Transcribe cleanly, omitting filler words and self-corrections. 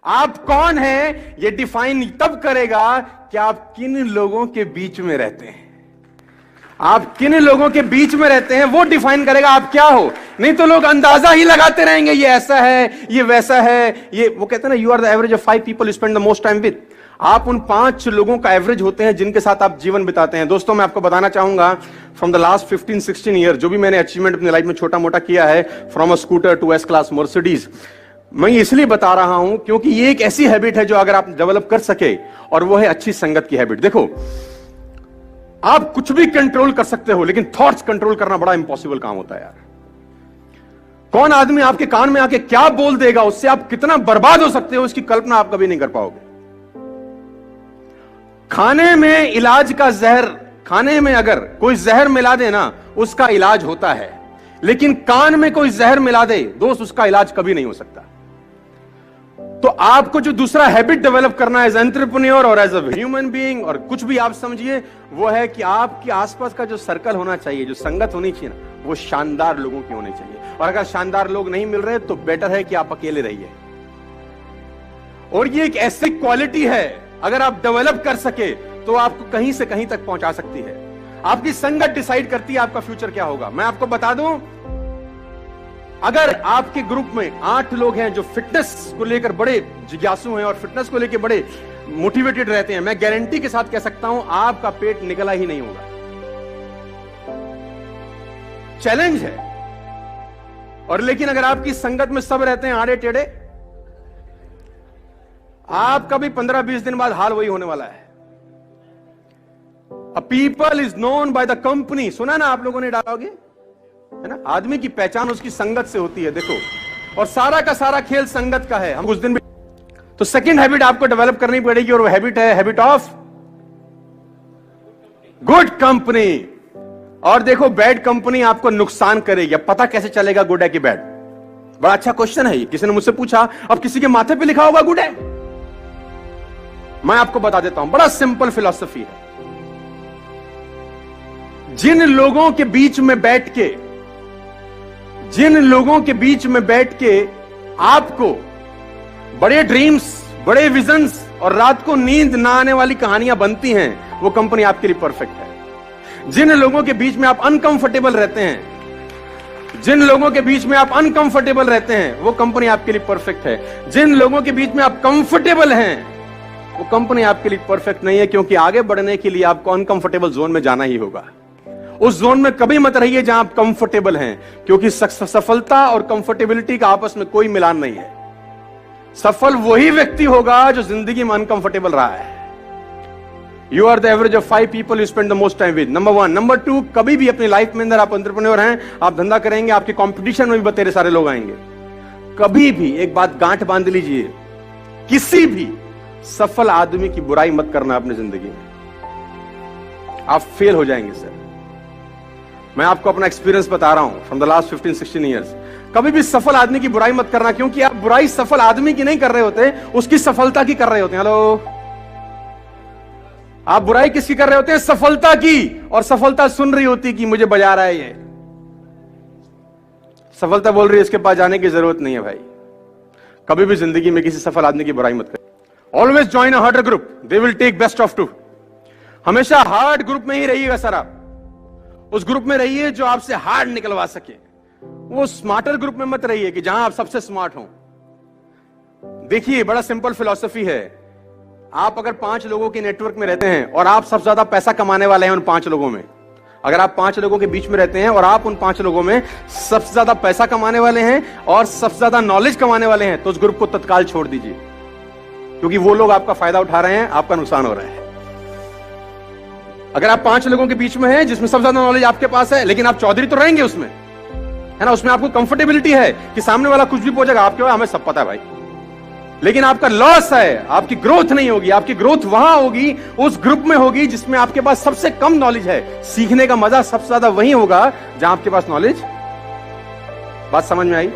आप कौन हैं ये डिफाइन तब करेगा कि आप किन लोगों के बीच में रहते हैं। आप किन लोगों के बीच में रहते हैं वो डिफाइन करेगा आप क्या हो। नहीं तो लोग अंदाजा ही लगाते रहेंगे, ये ऐसा है, ये वैसा है। ये वो कहते हैं ना, you are the average of 5 people you spend the most time with. आप उन 5 लोगों का एवरेज होते हैं जिनके साथ आप जीवन बिताते हैं। दोस्तों, मैं आपको बताना चाहूंगा, फ्रॉम द लास्ट 15-16 ईयर जो भी मैंने अचीवमेंट अपनी लाइफ में छोटा मोटा किया है, from a scooter to S class Mercedes, मैं इसलिए बता रहा हूं क्योंकि ये एक ऐसी हैबिट है जो अगर आप डेवलप कर सके, और वो है अच्छी संगत की हैबिट। देखो, आप कुछ भी कंट्रोल कर सकते हो, लेकिन थॉट्स कंट्रोल करना बड़ा इंपॉसिबल काम होता है यार। कौन आदमी आपके कान में आके क्या बोल देगा, उससे आप कितना बर्बाद हो सकते हो, इसकी कल्पना आप कभी नहीं कर पाओगे। खाने में इलाज का जहर, खाने में अगर कोई जहर मिला दे ना, उसका इलाज होता है, लेकिन कान में कोई जहर मिला दे दोस्त, उसका इलाज कभी नहीं हो सकता। तो आपको जो दूसरा हैबिट डेवलप करना है एज एंटरप्रेन्योर और एज अ ह्यूमन बीइंग, और कुछ भी आप समझिए, वो है कि आपके आसपास का जो सर्कल होना चाहिए, जो संगत होनी चाहिए ना, वो शानदार लोगों की होनी चाहिए। और अगर शानदार लोग नहीं मिल रहे तो बेटर है कि आप अकेले रहिए। और ये एक ऐसी क्वालिटी है, अगर आप डेवलप कर सके तो आपको कहीं से कहीं तक पहुंचा सकती है। आपकी संगत डिसाइड करती है आपका फ्यूचर क्या होगा। मैं आपको बता दूं, अगर आपके ग्रुप में 8 लोग हैं जो फिटनेस को लेकर बड़े जिज्ञासु हैं और फिटनेस को लेकर बड़े मोटिवेटेड रहते हैं, मैं गारंटी के साथ कह सकता हूं आपका पेट निकला ही नहीं होगा। चैलेंज है। और लेकिन अगर आपकी संगत में सब रहते हैं आड़े टेढ़े, आपका भी 15-20 दिन बाद हाल वही होने वाला है। A people is known by the company, सुना ना आप लोगों ने डालोगे, है ना? आदमी की पहचान उसकी संगत से होती है। देखो, और सारा का सारा खेल संगत का है। हम उस दिन भी तो सेकंड हैबिट आपको डेवलप करनी पड़ेगी, और वो हैबिट है हैबिट ऑफ गुड कंपनी। और देखो, बैड कंपनी आपको नुकसान करेगी। अब पता कैसे चलेगा गुड है कि बैड? बड़ा अच्छा क्वेश्चन है ये, किसी ने मुझसे पूछा। अब किसी के माथे पे लिखा होगा गुड है? मैं आपको बता देता हूं, बड़ा सिंपल फिलॉसफी है। जिन लोगों के बीच में बैठ के आपको बड़े ड्रीम्स, बड़े विजन्स और रात को नींद ना आने वाली कहानियां बनती हैं, वो कंपनी आपके लिए परफेक्ट है। जिन लोगों के बीच में आप अनकंफर्टेबल रहते हैं, वो कंपनी आपके लिए परफेक्ट है। जिन लोगों के बीच में आप कंफर्टेबल हैं, वो कंपनी आपके लिए परफेक्ट नहीं है, क्योंकि आगे बढ़ने के लिए आपको अनकंफर्टेबल जोन में जाना ही होगा। उस जोन में कभी मत रहिए जहां आप कंफर्टेबल हैं, क्योंकि सफलता और कंफर्टेबिलिटी का आपस में कोई मिलान नहीं है। सफल वही व्यक्ति होगा जो जिंदगी में अनकंफर्टेबल रहा है। You are the average of 5 people you spend the most time with, number 1। Number 2, कभी भी अपनी लाइफ में अंदर आप एंटरप्रेन्योर हैं, आप धंधा करेंगे, आपके कंपटीशन में भी बतेरे सारे लोग आएंगे। कभी भी एक बात गांठ बांध लीजिए, किसी भी सफल आदमी की बुराई मत करना अपनी जिंदगी में, आप फेल हो जाएंगे सर। मैं आपको अपना एक्सपीरियंस बता रहा हूं फ्रॉम द लास्ट 15-16 ईयर्स। कभी भी सफल आदमी की बुराई मत करना, क्योंकि आप बुराई सफल आदमी की नहीं कर रहे होते, उसकी सफलता की कर रहे होते हैं। हेलो, आप बुराई किसकी कर रहे होते हैं? सफलता की। और सफलता सुन रही होती कि मुझे बजा रहा है ये। सफलता बोल रही है इसके पास जाने की जरूरत नहीं है भाई। कभी भी जिंदगी में किसी सफल आदमी की बुराई मत करें। Always join a harder group, they will take best of 2। हमेशा हार्ड ग्रुप में ही रहिएगा सर। आप उस ग्रुप में रहिए जो आपसे हार्ड निकलवा सके। वो स्मार्टर ग्रुप में मत रहिए कि जहां आप सबसे स्मार्ट हो। देखिए, बड़ा सिंपल फिलॉसफी है। आप अगर 5 लोगों के नेटवर्क में रहते हैं और आप सबसे ज्यादा पैसा कमाने वाले हैं उन 5 लोगों में, अगर आप 5 लोगों के बीच में रहते हैं और आप उन 5 लोगों में सबसे ज्यादा पैसा कमाने वाले हैं और सबसे ज्यादा नॉलेज कमाने वाले हैं, तो उस ग्रुप को तत्काल छोड़ दीजिए, क्योंकि वो लोग आपका फायदा उठा रहे हैं, आपका नुकसान हो रहा है। अगर आप 5 लोगों के बीच में हैं जिसमें सबसे ज्यादा नॉलेज आपके पास है, लेकिन आप चौधरी तो रहेंगे उसमें, है ना, उसमें आपको कंफर्टेबिलिटी है कि सामने वाला कुछ भी पूछेगा, आपके हमें सब पता है भाई, लेकिन आपका लॉस है, आपकी ग्रोथ नहीं होगी। आपकी ग्रोथ वहां होगी, उस ग्रुप में होगी जिसमें आपके पास सबसे कम नॉलेज है। सीखने का मजा सबसे ज्यादा वहीं होगा जहां आपके पास नॉलेज। बात समझ में आई?